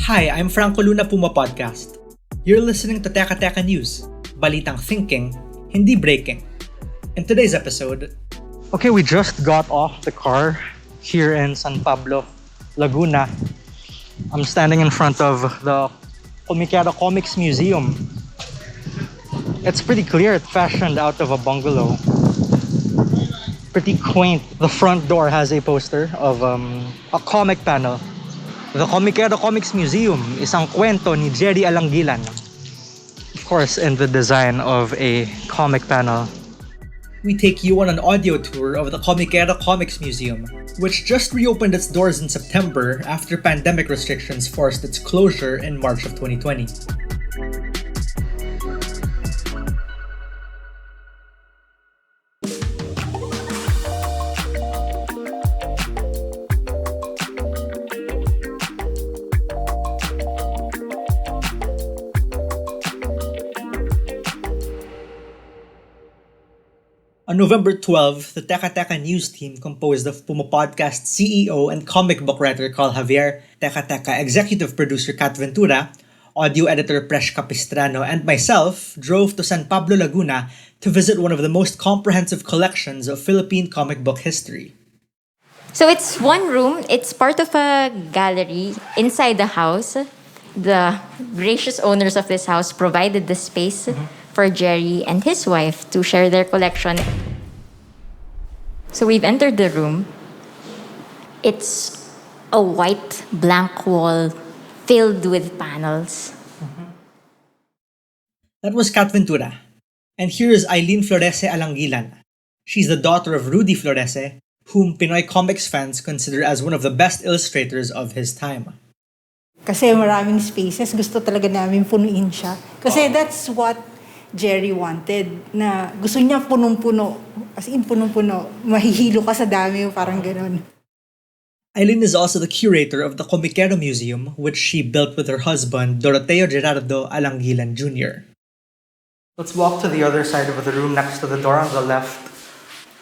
Hi, I'm Franco Luna PumaPodcast. You're listening to Teka Teka News, balitang thinking, hindi breaking. In today's episode... Okay, we just got off the car here in San Pablo, Laguna. I'm standing in front of the Komikero Komiks Museum. It's pretty clear it's fashioned out of a bungalow. Pretty quaint. The front door has a poster of a comic panel. The Komikero Komiks Museum, isang kwento ni Jerry Alangilan. Of course, in the design of a comic panel. We take you on an audio tour of the Komikero Komiks Museum, which just reopened its doors in September after pandemic restrictions forced its closure in March of 2020. On November 12, the Teka Teka news team composed of PumaPodcast CEO and comic book writer Carl Javier, Teka Teka executive producer Kat Ventura, audio editor Presh Capistrano, and myself drove to San Pablo, Laguna to visit one of the most comprehensive collections of Philippine comic book history. So it's one room. It's part of a gallery inside the house. The gracious owners of this house provided the space for Jerry and his wife to share their collection. So we've entered the room. It's a white blank wall filled with panels. That was Kat Ventura. And here is Eileen Florese Alangilan. She's the daughter of Rudy Florese, whom Pinoy comics fans consider as one of the best illustrators of his time. Kasi maraming spaces, gusto talaga namin punuin siya. Kasi that's what Jerry wanted, na gusto niya punong-puno. As in, punong-puno. Mahihilo ka sa dami, parang ganun. Eileen is also the curator of the Komikero Museum, which she built with her husband, Doroteo Gerardo Alangilan Jr. Let's walk to the other side of the room next to the door on the left.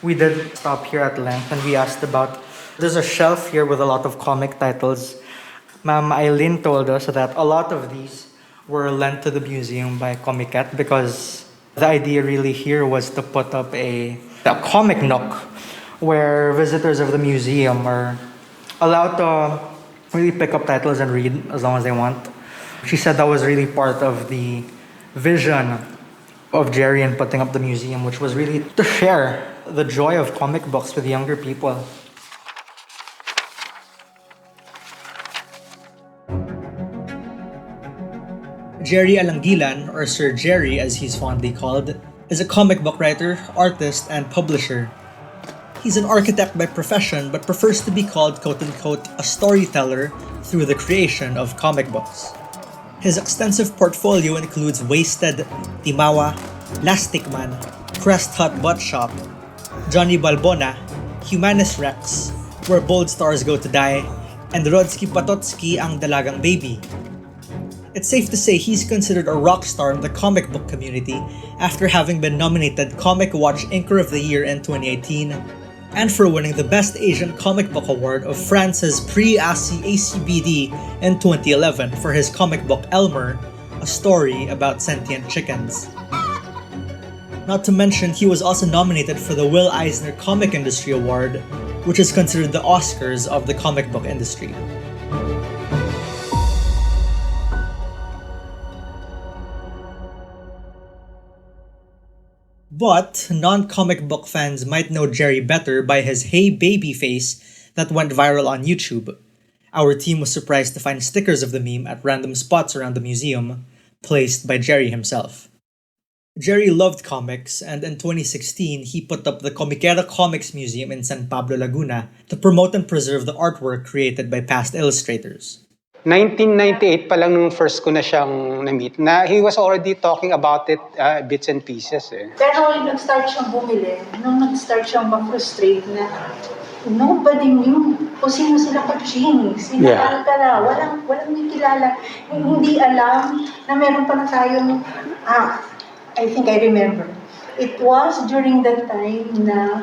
We did stop here at length and we asked about... There's a shelf here with a lot of comic titles. Ma'am Eileen told us that a lot of these were lent to the museum by Comiket because the idea really here was to put up a comic nook where visitors of the museum are allowed to really pick up titles and read as long as they want. She said that was really part of the vision of Jerry in putting up the museum, which was really to share the joy of comic books with younger people. Jerry Alangilan, or Sir Jerry as he's fondly called, is a comic book writer, artist, and publisher. He's an architect by profession but prefers to be called quote-unquote a storyteller through the creation of comic books. His extensive portfolio includes Wasted, Timawa, Lastic Man, Crest Hut Butt Shop, Johnny Balbona, Humanus Rex, Where Bold Stars Go to Die, and Rodsky Patotsky Ang Dalagang Baby. It's safe to say he's considered a rock star in the comic book community after having been nominated Comic Watch Inker of the Year in 2018 and for winning the Best Asian Comic Book Award of France's Prix ACBD in 2011 for his comic book Elmer, a story about sentient chickens. Not to mention, he was also nominated for the Will Eisner Comic Industry Award, which is considered the Oscars of the comic book industry. But non-comic book fans might know Jerry better by his Hey Baby face that went viral on YouTube. Our team was surprised to find stickers of the meme at random spots around the museum, placed by Jerry himself. Jerry loved comics, and in 2016, he put up the Komikero Komiks Museum in San Pablo, Laguna to promote and preserve the artwork created by past illustrators. 1998 pa lang nung first ko na siyang na-meet, na he was already talking about it bits and pieces eh. Pero nung nag-start siyang bumili, nung nag-start siyang ma-frustrate na nobody knew kung sino sila Kaching, sino Alcala, walang may kilala. Hindi alam na meron pa na tayong, I think I remember. It was during that time na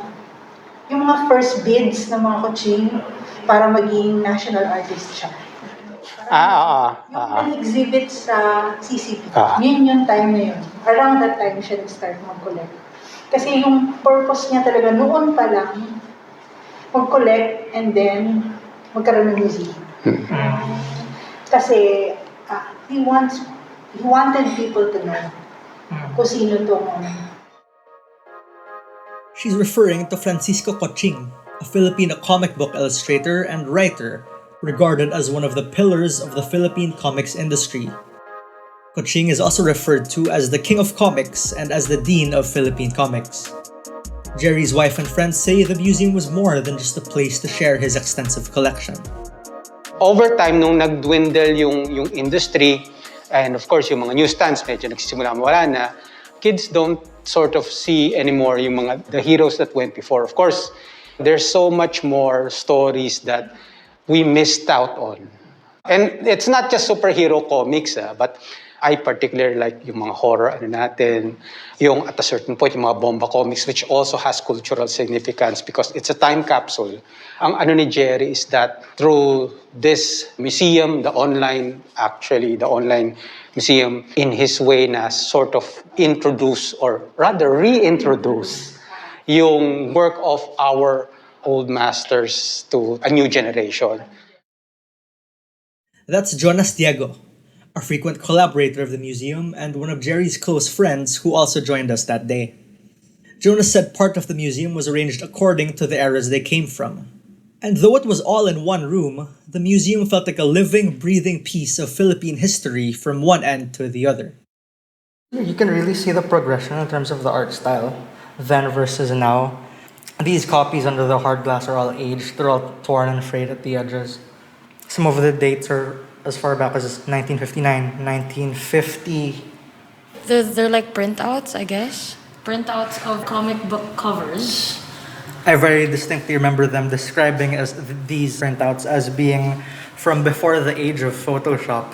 yung mga first bids ng mga Kaching para maging national artist siya. Yung nag-exhibit sa CCP. Yun yung time na yun. Around that time siya nag-start mag-collect. Kasi yung purpose niya talaga noon pa lang, mag-collect and then magkaroon ng museum. Kasi he wanted people to know kung sino tong She's referring to Francisco Coching, a Filipino comic book illustrator and writer regarded as one of the pillars of the Philippine comics industry. Coching is also referred to as the King of Comics and as the Dean of Philippine Comics. Jerry's wife and friends say the museum was more than just a place to share his extensive collection. Over time, nung nag-dwindle yung industry, and of course, yung mga newsstands, medyo nagsisimula mawala na, kids don't sort of see anymore the heroes that went before. Of course, there's so much more stories that we missed out on. And it's not just superhero comics, but I particularly like yung mga horror natin, yung at a certain point, yung mga bomba comics, which also has cultural significance because it's a time capsule. Ang ni Jerry is that through this museum, the online museum, in his way na sort of introduce or rather reintroduce yung work of our old masters to a new generation. That's Jonas Diego, a frequent collaborator of the museum and one of Jerry's close friends who also joined us that day. Jonas said part of the museum was arranged according to the eras they came from. And though it was all in one room, the museum felt like a living, breathing piece of Philippine history from one end to the other. You can really see the progression in terms of the art style, then versus now. These copies under the hard glass are all aged, they're all torn and frayed at the edges. Some of the dates are as far back as 1959, 1950. They're like printouts, I guess. Printouts of comic book covers. I very distinctly remember them describing these printouts as being from before the age of Photoshop.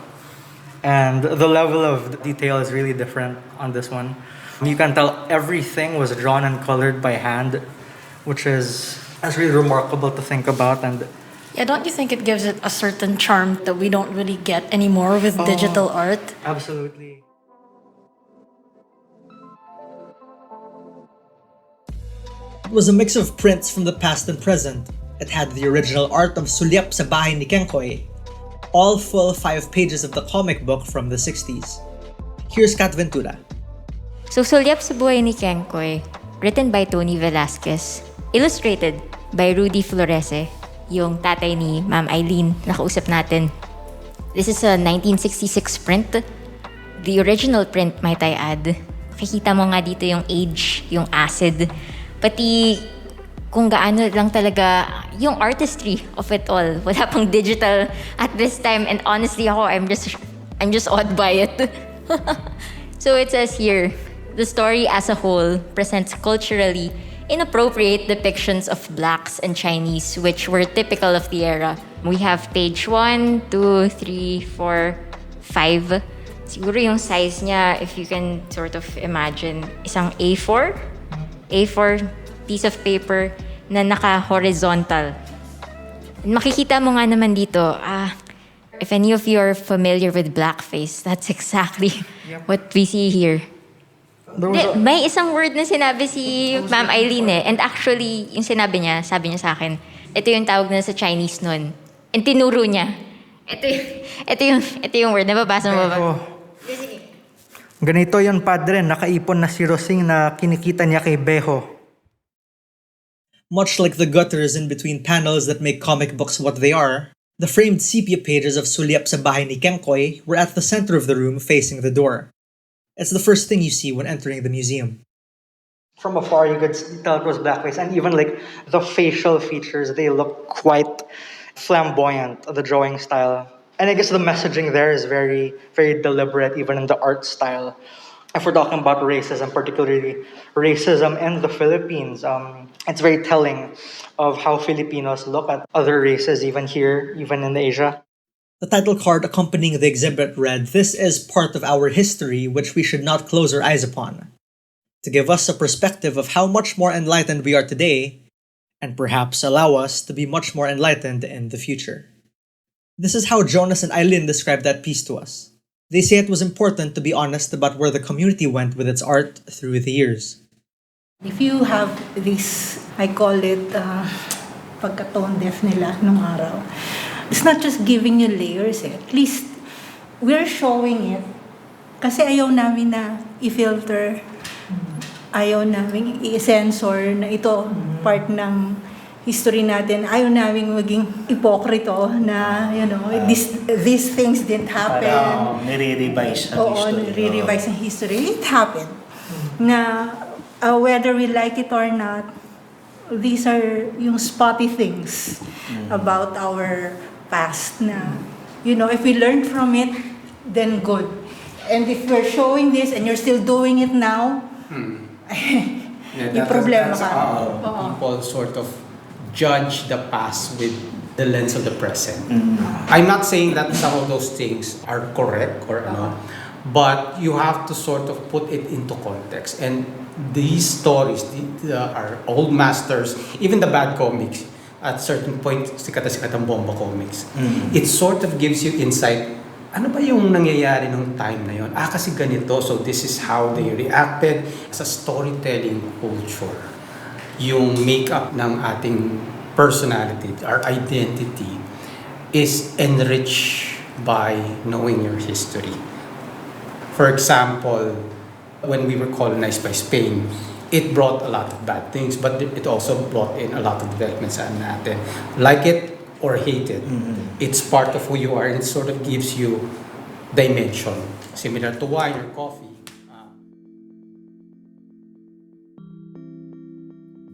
And the level of detail is really different on this one. You can tell everything was drawn and colored by hand, which is really remarkable to think about. And Yeah, don't you think it gives it a certain charm that we don't really get anymore with digital art? absolutely. It was a mix of prints from the past and present. It had the original art of Sulyap sa Bahay ni Kenkoy, all full 5 pages of the comic book from the 60s. Here's Kat Ventura. So, Sulyap sa Buhay ni Kenkoy, written by Tony Velasquez, illustrated by Rudy Florese, yung tatay ni Ma'am Eileen na kausap natin. This is a 1966 print. The original print, might I add. Makikita mo nga dito yung age, yung acid, pati kung gaano lang talaga yung artistry of it all. Wala pang digital at this time, and honestly ako, I'm just awed by it. So it says here, the story as a whole presents culturally inappropriate depictions of blacks and Chinese, which were typical of the era. We have page 1, 2, 3, 4, 5. Siguro yung size niya, if you can sort of imagine, isang A4 piece of paper na naka-horizontal. Makikita mo nga naman dito, if any of you are familiar with blackface, that's exactly what we see here. May isang word na sinabi si Ma'am Eileen and actually, yung sabi niya sa akin, ito yung tawag na sa Chinese nun. And tinuro niya. Ito yung word, nababasa mo ba? Ganito yon padre, nakaipon na si Rosing na kinikita niya kay Beho. Much like the gutters in between panels that make comic books what they are, the framed sepia pages of Sulyap sa Bahay ni Kenkoy were at the center of the room facing the door. It's the first thing you see when entering the museum. From afar, you could tell it was blackface, and even like the facial features, they look quite flamboyant, the drawing style. And I guess the messaging there is very, very deliberate, even in the art style. If we're talking about racism, particularly racism in the Philippines, it's very telling of how Filipinos look at other races, even here, even in Asia. The title card accompanying the exhibit read, "This is part of our history which we should not close our eyes upon," to give us a perspective of how much more enlightened we are today, and perhaps allow us to be much more enlightened in the future. This is how Jonas and Eileen described that piece to us. They say it was important to be honest about where the community went with its art through the years. If you have this, I call it pagka-tone deaf nila nung araw. It's not just giving you layers eh. At least we're showing it. Kasi ayaw namin na i-filter. Ayaw namin i-censor na ito part ng history natin. Ayaw namin maging ipokrito na, these things didn't happen. Parang nire-revise ang history. Oo, nire-revise ang history. It happened. Na whether we like it or not, these are yung spotty things about our past na, if we learn from it, then good. And if we're showing this and you're still doing it now, yung problema ka. People sort of judge the past with the lens of the present. I'm not saying that some of those things are correct or but you have to sort of put it into context. And these stories, our old masters, even the bad comics, at certain point, sikat na sikat ang bomba comics. It sort of gives you insight. Ano ba yung nangyayari nung time na yon? Kasi ganito, so this is how they reacted. Sa storytelling culture, yung makeup ng ating personality, our identity, is enriched by knowing your history. For example, when we were colonized by Spain, it brought a lot of bad things, but it also brought in a lot of developments sa natin. Like it or hate it, it's part of who you are, and it sort of gives you dimension. Similar to wine or coffee.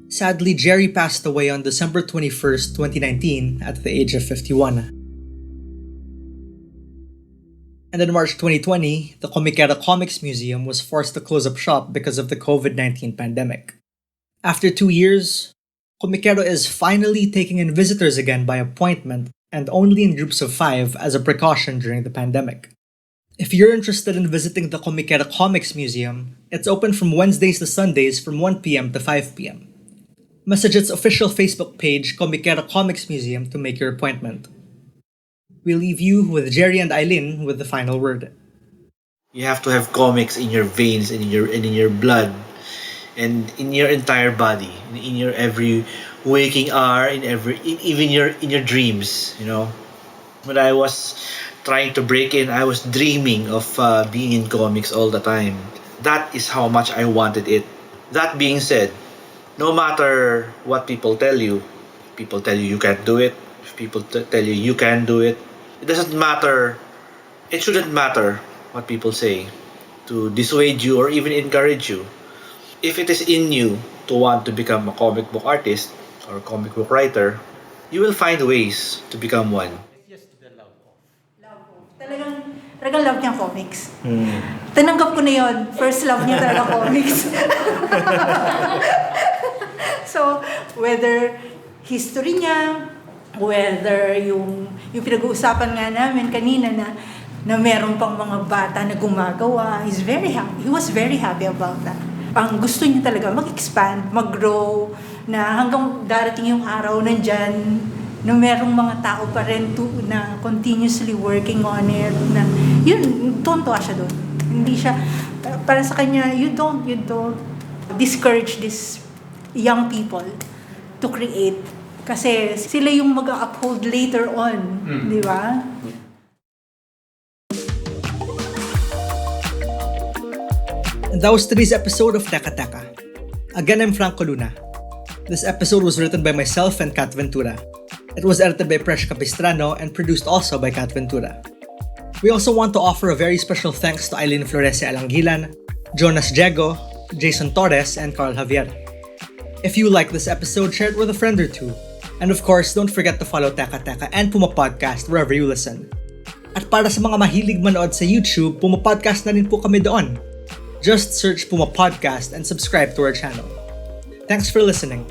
Sadly, Jerry passed away on December 21st, 2019 at the age of 51. And in March 2020, the Komikero Komiks Museum was forced to close up shop because of the COVID-19 pandemic. After 2 years, Komikero is finally taking in visitors again by appointment and only in groups of 5 as a precaution during the pandemic. If you're interested in visiting the Komikero Komiks Museum, it's open from Wednesdays to Sundays from 1 p.m. to 5 p.m. Message its official Facebook page, Komikero Komiks Museum, to make your appointment. We leave you with Jerry and Eileen with the final word. You have to have comics in your veins and in your blood and in your entire body, in your every waking hour, even in your dreams. When I was trying to break in, I was dreaming of being in comics all the time. That is how much I wanted it. That being said, no matter what people tell you you can't do it. If people tell you can do it, it doesn't matter. It shouldn't matter what people say to dissuade you or even encourage you. If it is in you to want to become a comic book artist or a comic book writer, you will find ways to become one. Talagang love niya comics. Tinanggap ko na yun. First love niya talaga comics. So, whether history niya, whether yung pinag-uusapan nga namin kanina na meron pang mga bata na gumagawa, he's very happy. He was very happy about that. Ang gusto niya talaga mag-expand, mag-grow, na hanggang darating yung araw nandyan, na merong mga tao pa rin na continuously working on it, na yun, tontuwa siya doon. Hindi siya, para sa kanya, you don't discourage these young people to create. Kasi sila yung mag-uphold later on, di ba? And that was today's episode of Teka Teka. Again, I'm Franco Luna. This episode was written by myself and Kat Ventura. It was edited by Presh Capistrano and produced also by Kat Ventura. We also want to offer a very special thanks to Eileen Florese Alangilan, Jonas Diego, Jason Torres, and Carl Javier. If you like this episode, share it with a friend or two. And of course, don't forget to follow Teka Teka and PumaPodcast wherever you listen. At para sa mga mahilig manood sa YouTube, PumaPodcast na rin po kami doon. Just search PumaPodcast and subscribe to our channel. Thanks for listening.